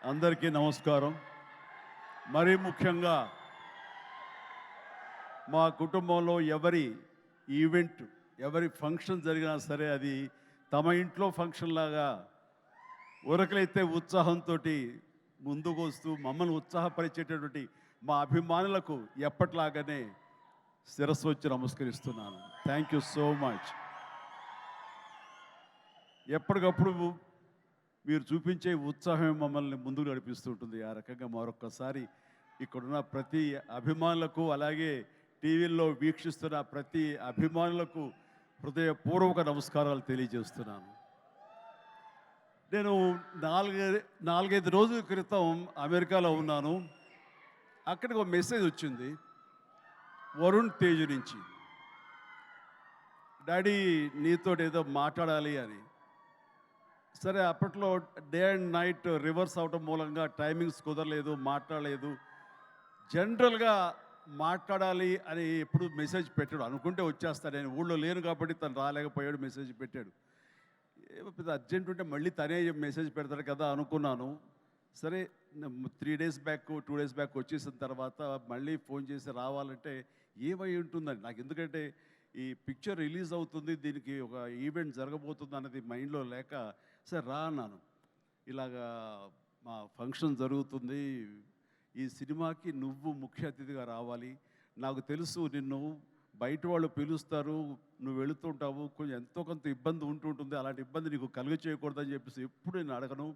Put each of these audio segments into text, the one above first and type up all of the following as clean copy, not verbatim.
అందరికీ నమస్కారం. మరీ ముఖ్యంగా మా కుటుంబంలో ఎవరి ఈవెంట్, ఎవరి ఫంక్షన్ జరిగినా సరే అది తమ ఇంట్లో ఫంక్షన్ లాగా ఉరకలైతే ఉత్సాహంతో ముందుకు వస్తూ మమ్మల్ని ఉత్సాహపరిచేటటువంటి మా అభిమానులకు ఎప్పట్లాగానే శిరస్సు వచ్చి నమస్కరిస్తున్నాను. Thank you so much. ఎప్పటికప్పుడు మీరు చూపించే ఉత్సాహం మమ్మల్ని ముందుకు నడిపిస్తుంటుంది. ఆ రకంగా మరొక్కసారి ఇక్కడున్న ప్రతి అభిమానులకు, అలాగే టీవీల్లో వీక్షిస్తున్న ప్రతి అభిమానులకు హృదయపూర్వక నమస్కారాలు తెలియజేస్తున్నాను. నేను నాలుగైదు రోజుల క్రితం అమెరికాలో ఉన్నాను. అక్కడికి ఒక మెసేజ్ వచ్చింది వరుణ్ తేజ్ నుంచి. డాడీ నీతో ఏదో మాట్లాడాలి అని. సరే, అప్పట్లో డే అండ్ నైట్ రివర్స్ అవటం మూలంగా టైమింగ్స్ కుదరలేదు, మాట్లాడలేదు. జనరల్గా మాట్లాడాలి అని ఎప్పుడు మెసేజ్ పెట్టాడు. అనుకుంటే వచ్చేస్తాడు, నేను ఊళ్ళో లేను కాబట్టి తను రాలేకపోయాడు, మెసేజ్ పెట్టాడు. ఏమో పెద్ద అర్జెంట్ ఉంటే మళ్ళీ తనే మెసేజ్ పెడతాడు కదా అనుకున్నాను. సరే, 3 days బ్యాక్ 2 days బ్యాక్ వచ్చేసిన తర్వాత మళ్ళీ ఫోన్ చేసి రావాలంటే ఏమై ఉంటుందని నాకు, ఎందుకంటే ఈ పిక్చర్ రిలీజ్ అవుతుంది, దీనికి ఒక ఈవెంట్ జరగబోతుంది అన్నది మైండ్లో లేక సరే రా అన్నాను. ఇలాగా మా ఫంక్షన్ జరుగుతుంది, ఈ సినిమాకి నువ్వు ముఖ్య అతిథిగా రావాలి. నాకు తెలుసు నిన్ను బయట వాళ్ళు పిలుస్తారు, నువ్వు వెళుతుంటావు, కొంచెం ఎంతో కొంత ఇబ్బంది ఉంటుంటుంది, అలాంటి ఇబ్బంది నీకు కలుగ చేయకూడదని చెప్పేసి ఎప్పుడు నేను అడగను.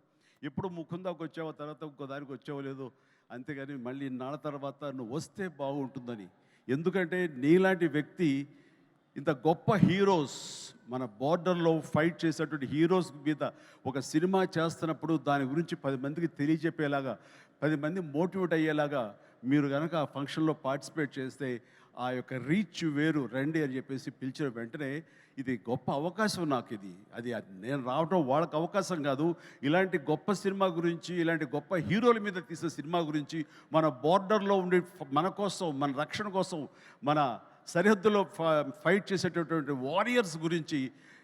ఎప్పుడు ముకుందాకు వచ్చావో, తర్వాత ఇంకో దానికి వచ్చావో లేదో, అంతేగాని మళ్ళీ నాళ్ళ తర్వాత నువ్వు వస్తే బాగుంటుందని. ఎందుకంటే నీలాంటి వ్యక్తి, ఇంత గొప్ప హీరోస్, మన బార్డర్లో ఫైట్ చేసేటువంటి హీరోస్ మీద ఒక సినిమా చేస్తున్నప్పుడు దాని గురించి 10 మందికి తెలియజెప్పేలాగా, 10 మంది మోటివేట్ అయ్యేలాగా మీరు కనుక ఆ ఫంక్షన్లో పార్టిసిపేట్ చేస్తే ఆ యొక్క రీచ్ వేరు, రండి అని చెప్పేసి పిలిచిన వెంటనే ఇది గొప్ప అవకాశం నాకు. అది నేను రావడం వాళ్ళకి అవకాశం కాదు. ఇలాంటి గొప్ప సినిమా గురించి, ఇలాంటి గొప్ప హీరోల మీద తీసే సినిమా గురించి, మన బార్డర్లో ఉండే మన కోసం, మన రక్షణ కోసం, మన సరిహద్దులో ఫైట్ చేసేటటువంటి వారియర్స్ గురించి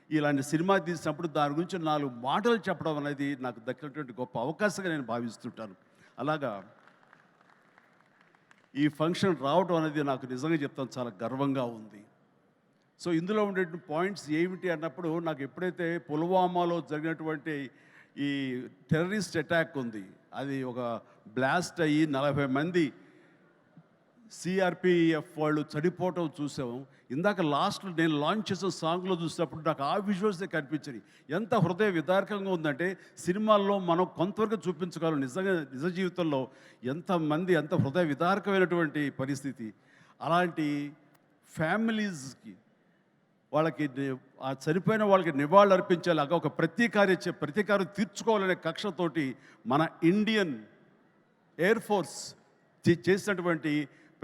ఇలాంటి సినిమా తీసినప్పుడు దాని గురించి 4 మాటలు చెప్పడం అనేది నాకు దక్కినటువంటి గొప్ప అవకాశంగా నేను భావిస్తుంటాను. అలాగా ఈ ఫంక్షన్ రావడం అనేది నాకు నిజంగా చెప్తాను చాలా గర్వంగా ఉంది. సో ఇందులో ఉండే పాయింట్స్ ఏమిటి అన్నప్పుడు, నాకు ఎప్పుడైతే పుల్వామాలో జరిగినటువంటి ఈ టెర్రరిస్ట్ అటాక్ ఉంది, అది ఒక బ్లాస్ట్ అయ్యి 40 మంది సిఆర్పిఎఫ్ వాళ్ళు చనిపోవటం చూసాము. ఇందాక లాస్ట్లో నేను లాంచ్ చేసిన సాంగ్లో చూసినప్పుడు నాకు ఆ విజువల్సే కనిపించాయి. ఎంత హృదయ విదారకంగా ఉందంటే, సినిమాల్లో మనం కొంతవరకు చూపించగలం, నిజంగా నిజ జీవితంలో ఎంతమంది ఎంత హృదయ విదారకమైనటువంటి పరిస్థితి. అలాంటి ఫ్యామిలీస్కి, వాళ్ళకి ఆ చనిపోయిన వాళ్ళకి నివాళులు అర్పించేలాగా ఒక ప్రతీకారం తీర్చుకోవాలనే కక్షతోటి మన ఇండియన్ ఎయిర్ ఫోర్స్ చేసినటువంటి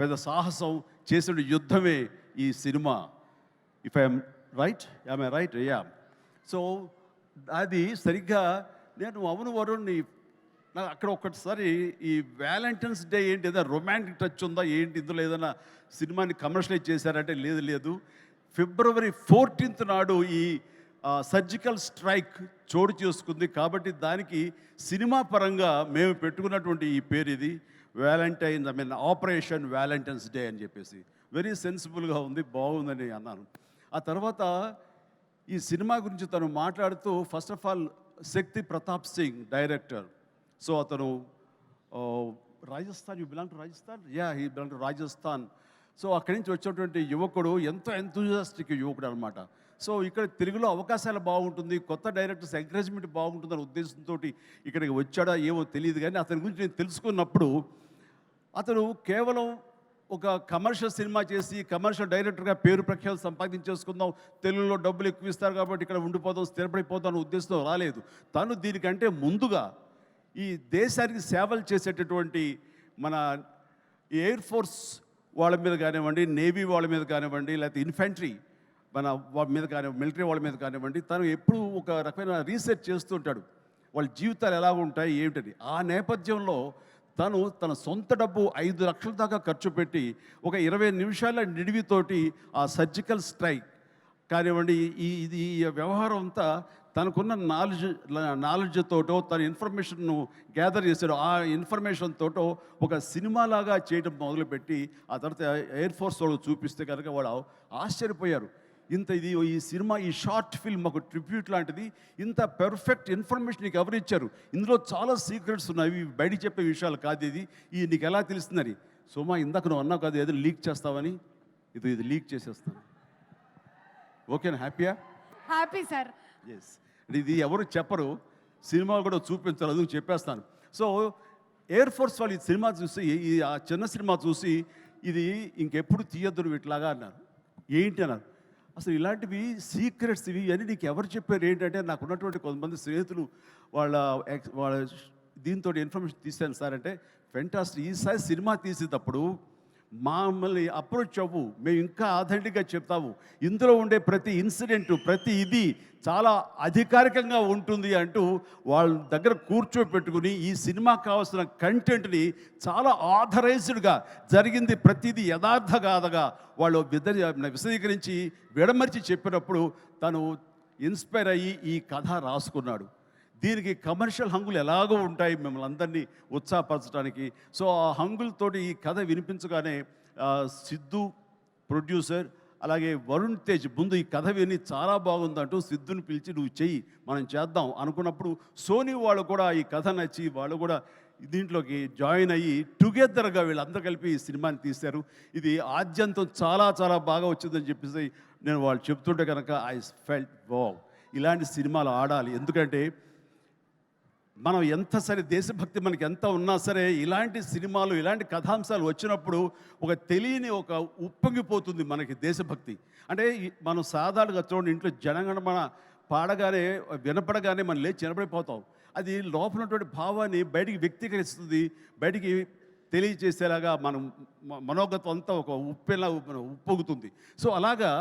పెద్ద సాహసం, చేసిన యుద్ధమే ఈ cinema. If I'm right, I'm right, yeah. So అది సరిగ్గా నేను అవును వరుణ్, నాకు అక్కడ ఒక్కసారి ఈ వ్యాలంటైన్స్ డే ఏంటి, ఏదైనా రొమాంటిక్ టచ్ ఉందా ఏంటి, ఇందులో ఏదైనా సినిమాని కమర్షియలైజ్ చేశారంటే లేదు. February 14th నాడు ఈ సర్జికల్ స్ట్రైక్ చోటు చేసుకుంది. కాబట్టి దానికి సినిమా పరంగా మేము పెట్టుకున్నటువంటి ఈ పేరు ఇది ఆపరేషన్ వ్యాలంటైన్స్ డే అని చెప్పేసి. వెరీ సెన్సిబుల్గా ఉంది, బాగుందని అన్నాను. ఆ తర్వాత ఈ సినిమా గురించి తను మాట్లాడుతూ, first of all Shakti Pratap Singh director. So అతను Rajasthan, you belong to Rajasthan? Yeah, he belong to Rajasthan. So అక్కడి నుంచి వచ్చినటువంటి యువకుడు, ఎంతో ఎంతూజియాస్టిక్ యువకుడు అనమాట. సో ఇక్కడ తెలుగులో అవకాశాలు బాగుంటుంది, కొత్త డైరెక్టర్స్ ఎంకరేజ్మెంట్ బాగుంటుందనే ఉద్దేశంతో ఇక్కడికి వచ్చాడా ఏమో తెలియదు. కానీ అతని గురించి నేను తెలుసుకున్నప్పుడు, అతను కేవలం ఒక కమర్షియల్ సినిమా చేసి కమర్షియల్ డైరెక్టర్గా పేరు ప్రఖ్యాలు సంపాదించేసుకుందాం, తెలుగులో డబ్బులు ఎక్కువ ఇస్తారు కాబట్టి ఇక్కడ ఉండిపోదాం, స్థిరపడిపోదాం అనే ఉద్దేశంతో రాలేదు. తను దీనికంటే ముందుగా ఈ దేశానికి సేవలు చేసేటటువంటి మన ఎయిర్ ఫోర్స్ వాళ్ళ మీద కానివ్వండి, నేవీ వాళ్ళ మీద కానివ్వండి, లేకపోతే ఇన్ఫెంట్రీ మన వాళ్ళ మీద కానివ్వండి, మిలిటరీ వాళ్ళ మీద కానివ్వండి, తను ఎప్పుడూ ఒక రకమైన రీసెర్చ్ చేస్తుంటాడు, వాళ్ళ జీవితాలు ఎలా ఉంటాయి ఏమిటని. ఆ నేపథ్యంలో తన సొంత డబ్బు 5 లక్షల దాకా ఖర్చు పెట్టి ఒక 20 నిమిషాల నిడివితోటి ఆ సర్జికల్ స్ట్రైక్ కానివ్వండి, ఈ వ్యవహారం అంతా తనకున్న నాలెడ్జ్ తోటో తన ఇన్ఫర్మేషన్ను గ్యాదర్ చేశాడు. ఆ ఇన్ఫర్మేషన్ తోటో ఒక సినిమాలాగా చేయడం మొదలుపెట్టి ఆ తర్వాత ఎయిర్ ఫోర్స్ వాళ్ళు చూపిస్తే కనుక వాళ్ళు ఆశ్చర్యపోయారు. ఈ సినిమా, ఈ షార్ట్ ఫిల్మ్ ఒక ట్రిబ్యూట్ లాంటిది, ఇంత పెర్ఫెక్ట్ ఇన్ఫర్మేషన్ నీకు ఎవరు ఇచ్చారు, ఇందులో చాలా సీక్రెట్స్ ఉన్నాయి, బయటికి చెప్పే విషయాలు కాదు, ఇది నీకు ఎలా తెలుస్తుందని. సోమా, ఇందాక నువ్వు అన్నావు కాదు ఏదో లీక్ చేస్తావని, ఇది లీక్ చేసేస్తాను. ఓకేనా? హ్యాపీయా? Happy sir. ఎస్. ఇది ఎవరు చెప్పరు, సినిమా కూడా చూపించారు, అందుకు చెప్పేస్తాను. సో ఎయిర్ ఫోర్స్ వాళ్ళు ఈ సినిమా చూసి, ఆ చిన్న సినిమా చూసి ఇది ఇంకెప్పుడు తీయొద్దు ఇట్లాగా అన్నారు. ఏంటి అన్నారు. అసలు ఇలాంటివి సీక్రెట్స్ ఇవి అని నీకు ఎవరు చెప్పారు ఏంటంటే, నాకు ఉన్నటువంటి కొంతమంది స్నేహితులు వాళ్ళ దీంతో ఇన్ఫర్మేషన్ తీశాను సార్ అంటే, ఫెంటాస్టిక్, ఈసారి సినిమా తీసేటప్పుడు మమ్మల్ని అప్రోచ్ అవ్వు, మేము ఇంకా ఆథెంటిక్గా చెప్తాము, ఇందులో ఉండే ప్రతి ఇన్సిడెంట్, ప్రతి ఇది చాలా అధికారికంగా ఉంటుంది అంటూ వాళ్ళ దగ్గర కూర్చోపెట్టుకుని ఈ సినిమాకి కావాల్సిన కంటెంట్ని చాలా ఆథరైజ్డ్గా జరిగింది ప్రతిదీ యథార్థగాథగా వాళ్ళు విశదీకరించి విడమర్చి చెప్పినప్పుడు తను ఇన్స్పైర్ అయ్యి ఈ కథ రాసుకున్నాడు. దీనికి కమర్షియల్ హంగులు ఎలాగో ఉంటాయి మిమ్మల్ని అందరినీ ఉత్సాహపరచడానికి. సో ఆ హంగులతోటి ఈ కథ వినిపించగానే సిద్ధు ప్రొడ్యూసర్, అలాగే వరుణ్ తేజ్ ముందు ఈ కథ విని చాలా బాగుందంటూ సిద్ధుని పిలిచి నువ్వు చెయ్యి, మనం చేద్దాం అనుకున్నప్పుడు సోనీ వాళ్ళు కూడా ఈ కథ నచ్చి వాళ్ళు కూడా దీంట్లోకి జాయిన్ అయ్యి టుగెదర్గా వీళ్ళందరూ కలిపి ఈ సినిమాని తీశారు. ఇది ఆద్యంతం చాలా చాలా బాగా వచ్చిందని చెప్పేసి నేను వాళ్ళు చెప్తుంటే కనుక ఐ ఫెల్ట్ వావ్, ఇలాంటి సినిమాలు ఆడాలి. ఎందుకంటే మనం ఎంత సరే దేశభక్తి మనకి ఎంత ఉన్నా సరే ఇలాంటి సినిమాలు, ఇలాంటి కథాంశాలు వచ్చినప్పుడు ఒక తెలియని ఒక ఉప్పొంగిపోతుంది మనకి దేశభక్తి. అంటే మనం సాధారణంగా చూడండి, ఇంట్లో జనగణమన పాడగానే వినపడగానే మనం లేచి నిలబడిపోతాం. అది లోపల ఉన్నటువంటి భావాన్ని బయటికి వ్యక్తీకరిస్తుంది, బయటికి తెలియజేసేలాగా మనం మనోగతం అంతా ఒక ఉప్పెలా ఉప్పొంగుతుంది. సో అలాగా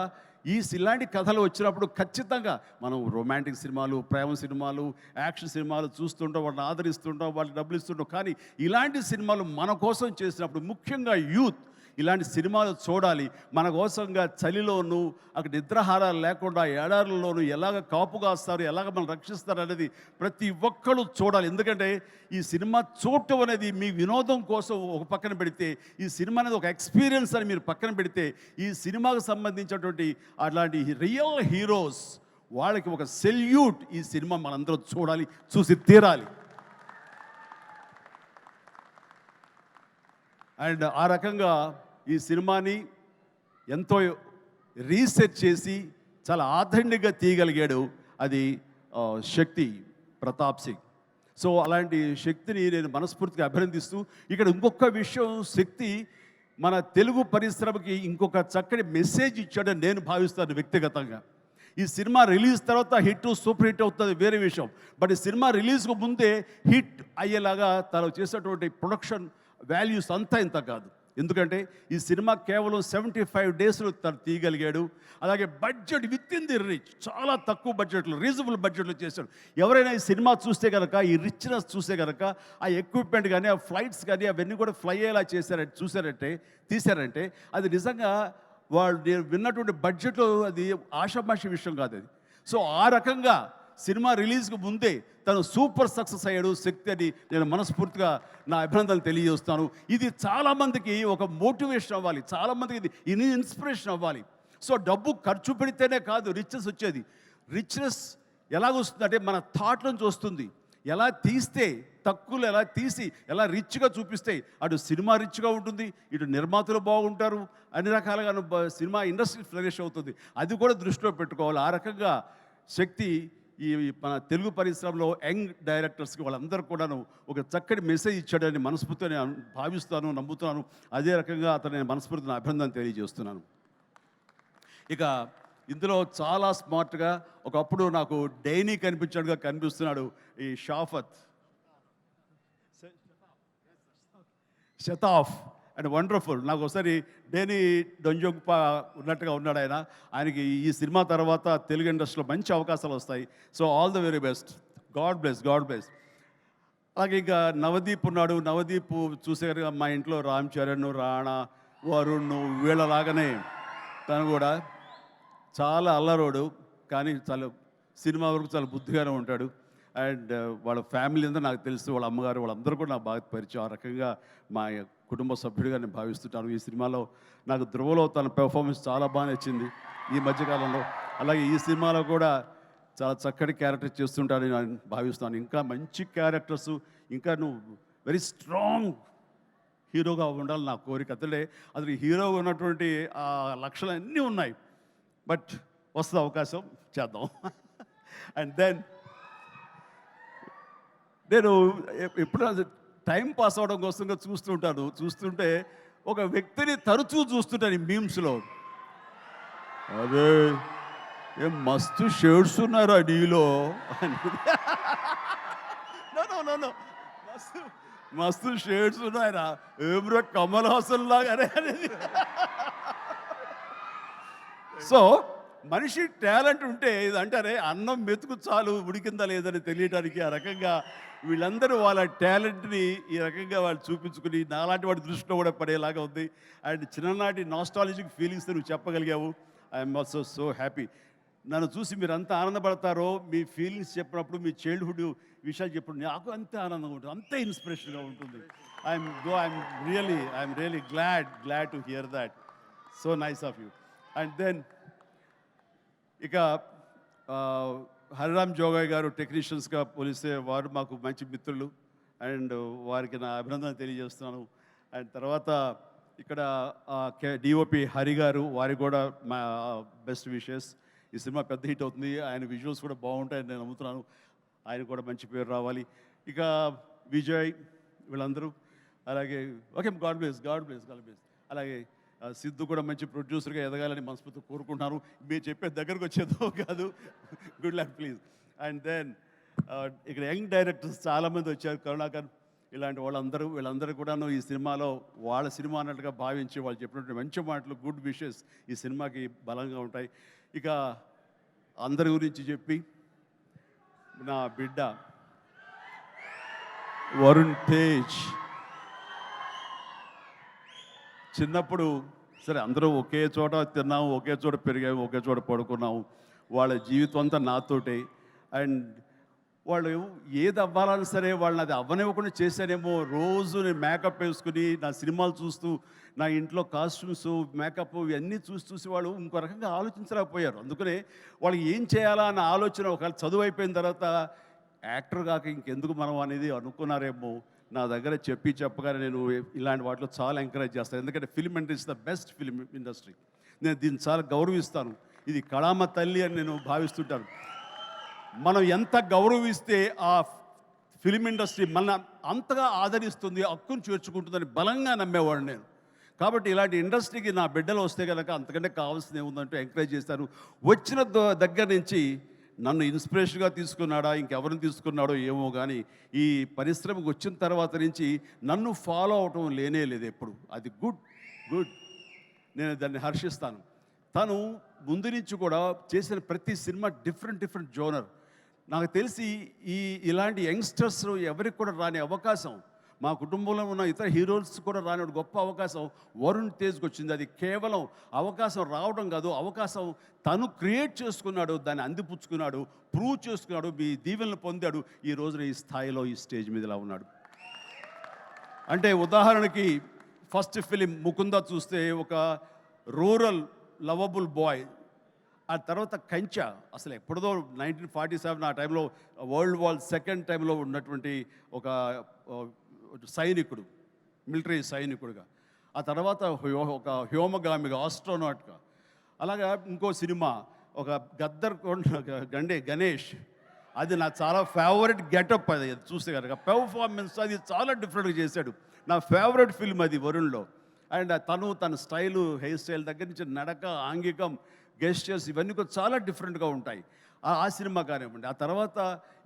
ఇలాంటి కథలు వచ్చినప్పుడు ఖచ్చితంగా మనం రొమాంటిక్ సినిమాలు, ప్రేమ సినిమాలు, యాక్షన్ సినిమాలు చూస్తుంటాం, వాళ్ళని ఆదరిస్తుంటాం, వాళ్ళకి డబ్బులు ఇస్తుంటాం. కానీ ఇలాంటి సినిమాలు మన కోసం చేసినప్పుడు, ముఖ్యంగా యూత్ ఇలాంటి సినిమాలు చూడాలి. మన కోసంగా చలిలోనూ అక్కడ నిద్రాహారాలు లేకుండా ఏడారుల్లోనూ ఎలాగ కాపు కాస్తారు, ఎలాగ మనం రక్షిస్తారు అనేది ప్రతి ఒక్కళ్ళు చూడాలి. ఎందుకంటే ఈ సినిమా చూడటం అనేది మీ వినోదం కోసం ఒక పక్కన పెడితే, ఈ సినిమా అనేది ఒక ఎక్స్పీరియన్స్ అని మీరు పక్కన పెడితే, ఈ సినిమాకు సంబంధించినటువంటి అలాంటి రియల్ హీరోస్ వాళ్ళకి ఒక సెల్యూట్. ఈ సినిమా మనందరం చూడాలి, చూసి తీరాలి. అండ్ ఆ రకంగా ఈ సినిమాని ఎంతో రీసెర్చ్ చేసి చాలా ఆథెంటిక్గా తీయగలిగాడు అది శక్తి ప్రతాప్ సింగ్. సో అలాంటి శక్తిని నేను మనస్ఫూర్తిగా అభినందిస్తూ, ఇక్కడ ఇంకొక విషయం, శక్తి మన తెలుగు పరిశ్రమకి ఇంకొక చక్కటి మెసేజ్ ఇచ్చాడని నేను భావిస్తాను వ్యక్తిగతంగా. ఈ సినిమా రిలీజ్ తర్వాత హిట్, సూపర్ హిట్ అవుతుంది వేరే విషయం. బట్ ఈ సినిమా రిలీజ్కు ముందే హిట్ అయ్యేలాగా తను చేసినటువంటి ప్రొడక్షన్ వాల్యూస్ అంతా ఇంత కాదు. ఎందుకంటే ఈ సినిమా కేవలం 75 డేస్లో తను తీయగలిగాడు. అలాగే budget with in the rich, చాలా తక్కువ బడ్జెట్లో, రీజనబుల్ బడ్జెట్లో చేశాడు. ఎవరైనా ఈ సినిమా చూస్తే కనుక, ఈ రిచ్నెస్ చూస్తే కనుక, ఆ ఎక్విప్మెంట్ కానీ, ఆ ఫ్లైట్స్ కానీ అవన్నీ కూడా ఫ్లై అయ్యేలా తీశారంటే అది నిజంగా వాళ్ళు విన్నటువంటి బడ్జెట్లో అది ఆషామాషి విషయం కాదు అది. సో ఆ రకంగా సినిమా రిలీజ్కి ముందే తను సూపర్ సక్సెస్ అయ్యాడు శక్తి అని నేను మనస్ఫూర్తిగా నా అభినందనలు తెలియజేస్తాను. ఇది చాలామందికి ఒక మోటివేషన్ అవ్వాలి, చాలామందికి ఇది ఇన్స్పిరేషన్ అవ్వాలి. సో డబ్బు ఖర్చు పెడితేనే కాదు రిచ్నెస్ వచ్చేది. రిచ్నెస్ ఎలాగొస్తుందంటే మన థాట్ నుంచి వస్తుంది. ఎలా తీస్తే, తక్కువలో ఎలా తీసి ఎలా రిచ్గా చూపిస్తే అటు సినిమా రిచ్గా ఉంటుంది, ఇటు నిర్మాతలు బాగుంటారు, అన్ని రకాలుగా సినిమా ఇండస్ట్రీ ఫ్లరిష్ అవుతుంది. అది కూడా దృష్టిలో పెట్టుకోవాలి. ఆ రకంగా శక్తి ఈ మన తెలుగు పరిశ్రమలో యంగ్ డైరెక్టర్స్కి వాళ్ళందరూ కూడాను ఒక చక్కటి మెసేజ్ ఇచ్చాడని మనస్ఫూర్తిగా నేను భావిస్తాను, నమ్ముతున్నాను. అదే రకంగా అతను నేను మనస్ఫూర్తిని అభినందన తెలియజేస్తున్నాను. ఇక ఇందులో చాలా స్మార్ట్గా ఒకప్పుడు నాకు డైనీ కనిపిస్తున్నాడు ఈ షతాఫ్ అండ్ వండర్ఫుల్. నాకు ఒకసారి డేనీ డొంజోగ్పా ఉన్నట్టుగా ఉన్నాడు ఆయనకి ఈ సినిమా తర్వాత తెలుగు ఇండస్ట్రీలో మంచి అవకాశాలు వస్తాయి. So all the very best, God bless. అలాగే ఇంకా నవదీప్ ఉన్నాడు. నవదీప్ చూసేగా మా ఇంట్లో రామ్ చరణ్, రాణా, వరుణ్ వీళ్ళలాగానే తను కూడా చాలా అల్లరోడు, కానీ చాలా సినిమా వరకు చాలా బుద్ధిగానే ఉంటాడు. అండ్ వాళ్ళ ఫ్యామిలీ అంతా నాకు తెలుసు, వాళ్ళ అమ్మగారు వాళ్ళందరూ కూడా నాకు బాగా పరిచయం. ఆ రకంగా మా కుటుంబ సభ్యుడిగా నేను భావిస్తుంటాను. ఈ సినిమాలో నాకు ధ్రువలో తన పెర్ఫార్మెన్స్ చాలా బాగా నచ్చింది ఈ మధ్యకాలంలో. అలాగే ఈ సినిమాలో కూడా చాలా చక్కటి క్యారెక్టర్ చేస్తుంటానని నేను భావిస్తున్నాను. ఇంకా మంచి క్యారెక్టర్స్, ఇంకా నువ్వు వెరీ స్ట్రాంగ్ హీరోగా ఉండాలి నా కోరిక. అసలు హీరోగా ఉన్నటువంటి ఆ లక్షణాలు అన్నీ ఉన్నాయి. బట్ వస్తుంది అవకాశం, చేద్దాం. అండ్ దెన్ నేను ఎప్పుడు టైం పాస్ అవడం కోసంగా చూస్తుంటే ఒక వ్యక్తిని తరచూ చూస్తుంటాను ఈ మీమ్స్లో. అదే ఏం మస్తు షేడ్స్ ఉన్నారా నీలో అని. నో మస్తు షేడ్స్ ఉన్నాయరా, ఏమ్రా కమల్ హాసన్ లాగానే అనేది. సో మనిషి టాలెంట్ ఉంటే ఇది అంటారే అన్నం మెతుకు చాలు ఉడికిందా లేదని తెలియడానికి ఆ రకంగా వీళ్ళందరూ వాళ్ళ టాలెంట్ని ఈ రకంగా వాళ్ళు చూపించుకుని నాలాంటి వాడి దృష్టిలో కూడా పడేలాగా ఉంది. అండ్ చిన్ననాటి నాస్టాలజిక్ ఫీలింగ్స్ నువ్వు చెప్పగలిగావు. I'm also so happy. నన్ను చూసి మీరు అంత ఆనందపడతారో, మీ ఫీలింగ్స్ చెప్పినప్పుడు, మీ చైల్డ్హుడ్ విషయాలు చెప్పినప్పుడు నాకు అంతే ఆనందంగా ఉంటుంది, అంతే ఇన్స్పిరేషన్గా ఉంటుంది. I'm really glad to hear that. So nice of you. And then ఇక హరిరామ్ జోగయ్య గారు టెక్నీషియన్స్గా పోలిస్తే వారు మాకు మంచి మిత్రులు. అండ్ వారికి నా అభినందన తెలియజేస్తున్నాను. అండ్ తర్వాత ఇక్కడ డిఓపి హరి గారు, వారికి కూడా మా బెస్ట్ విషెస్. ఈ సినిమా పెద్ద హిట్ అవుతుంది, ఆయన విజువల్స్ కూడా బాగుంటాయని నేను నమ్ముతున్నాను. ఆయన కూడా మంచి పేరు రావాలి. ఇక విజయ్ వీళ్ళందరూ, అలాగే ఓకే, గాడ్ బ్లెస్. అలాగే సిద్ధు కూడా మంచి ప్రొడ్యూసర్గా ఎదగాలని మనస్ఫూర్తి కోరుకుంటున్నాను. మీరు చెప్పే దగ్గరకు వచ్చేదో కాదు. Good luck please. And then ఇక్కడ యంగ్ డైరెక్టర్స్ చాలామంది వచ్చారు, కరుణాకర్ ఇలాంటి వీళ్ళందరూ కూడాను ఈ సినిమాలో వాళ్ళ సినిమా అన్నట్టుగా భావించి వాళ్ళు చెప్పినటువంటి మంచి మాటలు, గుడ్ విషెస్ ఈ సినిమాకి బలంగా ఉంటాయి. ఇక అందరి గురించి చెప్పి నా బిడ్డ వరుణ్ తేజ్, చిన్నప్పుడు సరే అందరూ ఒకే చోట తిన్నాము, ఒకే చోట పెరిగాము, ఒకే చోట పడుకున్నాము. వాళ్ళ జీవితం అంతా నాతోటే. అండ్ వాళ్ళు ఏది అవ్వాలని సరే వాళ్ళని అది అవ్వనివ్వకుండా చేశానేమో. రోజు నేను మేకప్ వేసుకుని నా సినిమాలు చూస్తూ, నా ఇంట్లో కాస్ట్యూమ్స్, మేకప్ ఇవన్నీ చూసి వాళ్ళు ఇంకో రకంగా ఆలోచించలేకపోయారు. అందుకనే వాళ్ళకి ఏం చేయాలా అన్న ఆలోచన ఒకవేళ చదువు అయిపోయిన తర్వాత యాక్టర్ కాక ఇంకెందుకు మనం అనేది అనుకున్నారేమో. నా దగ్గర చెప్పగానే నేను ఇలాంటి వాటిలో చాలా ఎంకరేజ్ చేస్తాను. ఎందుకంటే film industry the best film industry. నేను దీన్ని చాలా గౌరవిస్తాను. ఇది కళామ తల్లి అని నేను భావిస్తుంటాను. మనం ఎంత గౌరవిస్తే ఆ ఫిల్మ్ ఇండస్ట్రీ మన అంతగా ఆదరిస్తుంది, హక్కును చేర్చుకుంటుందని బలంగా నమ్మేవాడు నేను. కాబట్టి ఇలాంటి ఇండస్ట్రీకి నా బిడ్డలు వస్తే కనుక అంతకంటే కావాల్సింది ఏముందంటే ఎంకరేజ్ చేస్తాను. వచ్చిన దగ్గర నుంచి నన్ను ఇన్స్పిరేషన్గా తీసుకున్నాడా, ఇంకెవరిని తీసుకున్నాడో ఏమో కానీ ఈ పరిశ్రమకు వచ్చిన తర్వాత నుంచి నన్ను ఫాలో అవటం లేనే లేదు ఎప్పుడు. అది గుడ్. నేను దాన్ని హర్షిస్తాను. తను ముందు నుంచి కూడా చేసిన ప్రతి సినిమా డిఫరెంట్ జోనర్. నాకు తెలిసి ఇలాంటి యంగ్స్టర్స్ ఎవరికి కూడా రాని అవకాశం, మా కుటుంబంలో ఉన్న ఇతర హీరోస్ కూడా రాని గొప్ప అవకాశం వరుణ్ తేజ్కి వచ్చింది. అది కేవలం అవకాశం రావడం కాదు, అవకాశం తను క్రియేట్ చేసుకున్నాడు, దాన్ని అందిపుచ్చుకున్నాడు, ప్రూవ్ చేసుకున్నాడు, మీ దీవెనలు పొందాడు. ఈ రోజున ఈ స్థాయిలో ఈ స్టేజ్ మీద ఇలా ఉన్నాడు. అంటే ఉదాహరణకి ఫస్ట్ ఫిలిం ముకుంద చూస్తే ఒక రూరల్ లవబుల్ బాయ్. ఆ తర్వాత కంచ, అసలు ఎప్పుడుదో 1947 ఆ టైంలో వరల్డ్ వార్ సెకండ్ టైంలో ఉన్నటువంటి ఒక సైనికుడు, మిలిటరీ సైనికుడుగా. ఆ తర్వాత ఒక వ్యోమగామిగా, ఆస్ట్రోనాట్గా. అలాగా ఇంకో సినిమా ఒక గద్దర్ గణేష్, అది నా చాలా ఫేవరెట్ గెటప్. అది చూస్తే కనుక పెర్ఫార్మెన్స్ అది చాలా డిఫరెంట్గా చేశాడు. నా ఫేవరెట్ ఫిల్మ్ అది వరుణ్లో. అండ్ తన స్టైలు, హెయిర్ స్టైల్ దగ్గర నుంచి నడక, ఆంగికం, గెస్టర్స్ ఇవన్నీ కూడా చాలా డిఫరెంట్గా ఉంటాయి. ఆ సినిమా కానివ్వండి. ఆ తర్వాత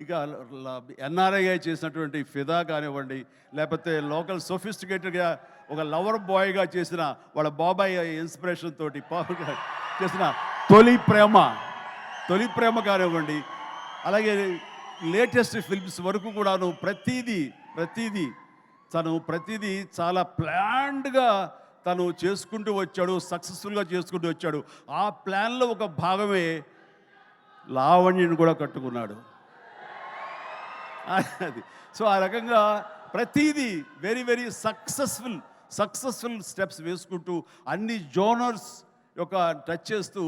ఇక ఎన్ఆర్ఐ చేసినటువంటి ఫిదా కానివ్వండి, లేకపోతే లోకల్ సోఫిస్టికేటెడ్గా ఒక లవర్ బాయ్గా చేసిన వాళ్ళ బాబాయ్ ఇన్స్పిరేషన్ తోటి చేసిన తొలి ప్రేమ కానివ్వండి. అలాగే లేటెస్ట్ ఫిల్మ్స్ వరకు కూడాను ప్రతిదీ చాలా ప్లాన్డ్గా తను చేసుకుంటూ వచ్చాడు, సక్సెస్ఫుల్గా చేసుకుంటూ వచ్చాడు. ఆ ప్లాన్లో ఒక భాగమే లావణ్యని కూడా కట్టుకున్నాడు. అది. సో ఆ రకంగా ప్రతిదీ వెరీ వెరీ సక్సెస్ఫుల్ స్టెప్స్ వేసుకుంటూ అన్ని జోనర్స్ యొక్క టచ్ చేస్తూ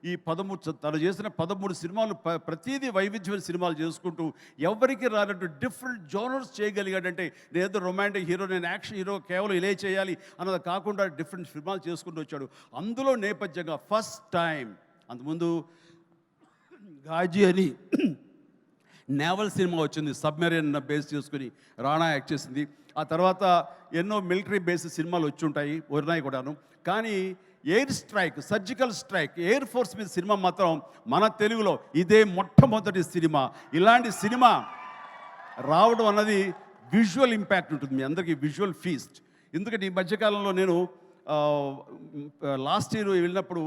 ఈ 13 తను చేసిన 13 సినిమాలు ప్రతిదీ వైవిధ్యమైన సినిమాలు చేసుకుంటూ ఎవరికి రానట్టు డిఫరెంట్ జోనర్స్ చేయగలిగాడంటే నేనేదో రొమాంటిక్ హీరో, నేను యాక్షన్ హీరో, కేవలం ఇలా చేయాలి అన్నది కాకుండా డిఫరెంట్ సినిమాలు చేసుకుంటూ వచ్చాడు. అందులో నేపథ్యంగా ఫస్ట్ టైం అంతకుముందు గాజీ అని నేవల్ సినిమా వచ్చింది, సబ్మెరీన్ బేస్ చేసుకుని రాణా యాక్ట్ చేసింది. ఆ తర్వాత ఎన్నో మిలిటరీ బేస్ సినిమాలు వచ్చి ఉంటాయి, ఉన్నాయి కూడాను. కానీ air strike, surgical strike, air force మీద సినిమా మాత్రం మన తెలుగులో ఇదే మొట్టమొదటి సినిమా. ఇలాంటి సినిమా రావడం అన్నది విజువల్ ఇంపాక్ట్ ఉంటుంది, మీ అందరికీ విజువల్ ఫీస్ట్. ఎందుకంటే ఈ మధ్యకాలంలో నేను లాస్ట్ ఇయర్ వెళ్ళినప్పుడు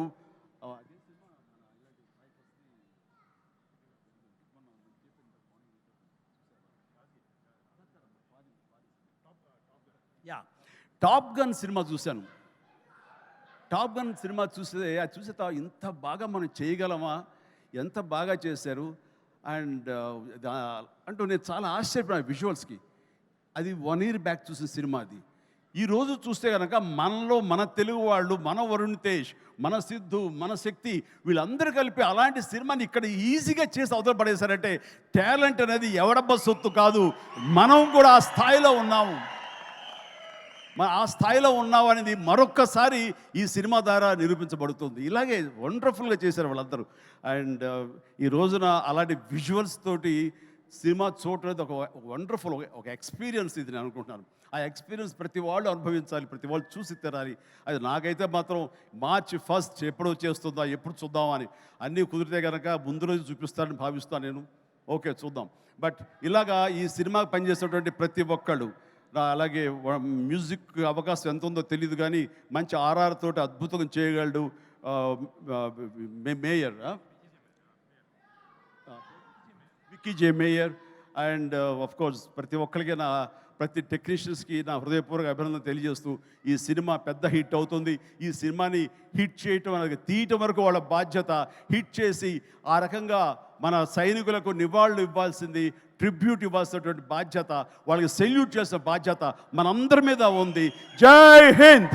టాప్ గన్ సినిమా చూశాను. టాప్ గన్ సినిమా చూసే ఇంత బాగా మనం చేయగలమా, ఎంత బాగా చేశారు అండ్ అంటూ నేను చాలా ఆశ్చర్యపోయాను విజువల్స్కి. అది 1 year బ్యాక్ చూసిన సినిమా అది. ఈరోజు చూస్తే కనుక మనలో మన తెలుగు వాళ్ళు, మన వరుణ్ తేజ్, మన సిద్ధు, మన శక్తి, వీళ్ళందరూ కలిపి అలాంటి సినిమాని ఇక్కడ ఈజీగా చేసి అవతల పడేశారంటే టాలెంట్ అనేది ఎవడబ్బ సొత్తు కాదు, మనం కూడా ఆ స్థాయిలో ఉన్నాము. ఆ స్థాయిలో ఉన్నావు అనేది మరొక్కసారి ఈ సినిమా ద్వారా నిరూపించబడుతుంది. ఇలాగే వండర్ఫుల్గా చేశారు వాళ్ళందరూ. అండ్ ఈ రోజున అలాంటి విజువల్స్ తోటి సినిమా చూడలేదు ఒక వండర్ఫుల్ ఒక ఎక్స్పీరియన్స్ ఇది నేను అనుకుంటున్నాను. ఆ ఎక్స్పీరియన్స్ ప్రతి వాళ్ళు అనుభవించాలి, ప్రతి వాళ్ళు చూసి తినాలి. అది నాకైతే మాత్రం March 1 ఎప్పుడు చేస్తుందా, ఎప్పుడు చూద్దామా అని. అన్నీ కుదిరితే కనుక ముందు రోజు చూపిస్తానని భావిస్తాను నేను. ఓకే చూద్దాం. బట్ ఇలాగా ఈ సినిమాకి పనిచేసేటువంటి ప్రతి ఒక్కళ్ళు, అలాగే మ్యూజిక్ అవకాశం ఎంత ఉందో తెలియదు కానీ మంచి RR తోటి అద్భుతంగా చేయగలడు mayor, Vicky J mayor. And of course ప్రతి ఒక్కరికి ప్రతి టెక్నీషియన్స్కి నా హృదయపూర్వక అభినందన తెలియజేస్తూ ఈ సినిమా పెద్ద హిట్ అవుతుంది. ఈ సినిమాని హిట్ చేయటం అనేది తీయటం వరకు వాళ్ళ బాధ్యత. హిట్ చేసి ఆ రకంగా మన సైనికులకు నివాళులు ఇవ్వాల్సింది, ట్రిబ్యూట్ ఇవ్వాల్సినటువంటి బాధ్యత, వాళ్ళకి సెల్యూట్ చేసిన బాధ్యత మనందరి మీద ఉంది. జై హింద్.